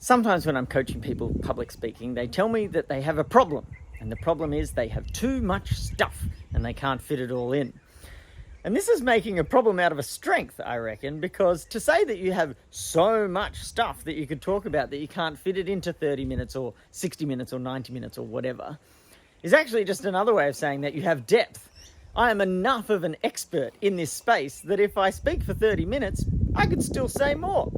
Sometimes when I'm coaching people public speaking, they tell me that they have a problem. And the problem is they have too much stuff and they can't fit it all in. And this is making a problem out of a strength, I reckon, because to say that you have so much stuff that you could talk about that you can't fit it into 30 minutes or 60 minutes or 90 minutes or whatever is actually just another way of saying that you have depth. I am enough of an expert in this space that if I speak for 30 minutes, I could still say more.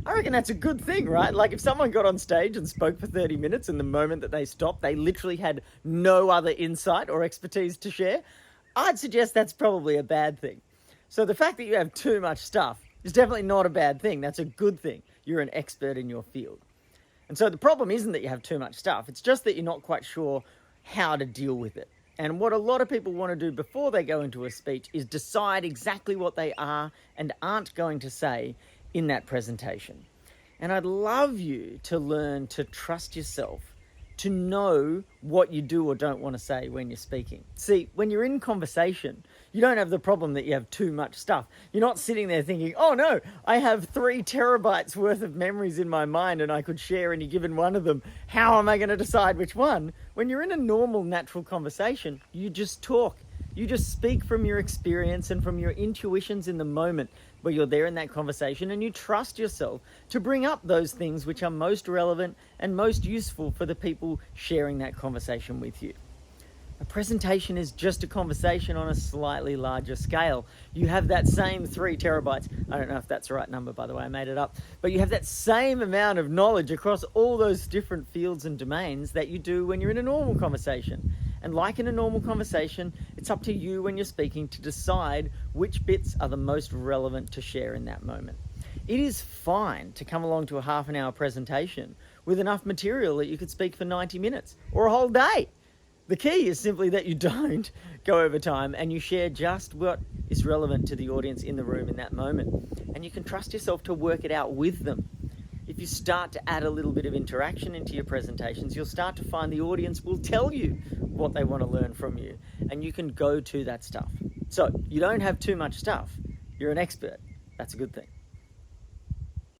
I reckon that's a good thing, right? Like if someone got on stage and spoke for 30 minutes and the moment that they stopped, they literally had no other insight or expertise to share, I'd suggest that's probably a bad thing. So the fact that you have too much stuff is definitely not a bad thing. That's a good thing. You're an expert in your field. And so the problem isn't that you have too much stuff. It's just that you're not quite sure how to deal with it. And what a lot of people want to do before they go into a speech is decide exactly what they are and aren't going to say in that presentation. And I'd love you to learn to trust yourself, to know what you do or don't want to say when you're speaking. See, when you're in conversation, you don't have the problem that you have too much stuff. You're not sitting there thinking, oh no, I have 3 terabytes worth of memories in my mind and I could share any given one of them. How am I going to decide which one? When you're in a normal, natural conversation, you just talk. You just speak from your experience and from your intuitions in the moment where you're there in that conversation, and you trust yourself to bring up those things which are most relevant and most useful for the people sharing that conversation with you. A presentation is just a conversation on a slightly larger scale. You have that same 3 terabytes. I don't know if that's the right number, by the way, I made it up. But you have that same amount of knowledge across all those different fields and domains that you do when you're in a normal conversation. And like in a normal conversation, it's up to you when you're speaking to decide which bits are the most relevant to share in that moment. It is fine to come along to a half an hour presentation with enough material that you could speak for 90 minutes or a whole day. The key is simply that you don't go over time and you share just what is relevant to the audience in the room in that moment. And you can trust yourself to work it out with them. If you start to add a little bit of interaction into your presentations, you'll start to find the audience will tell you what they want to learn from you, and you can go to that stuff. So you don't have too much stuff. You're an expert. That's a good thing.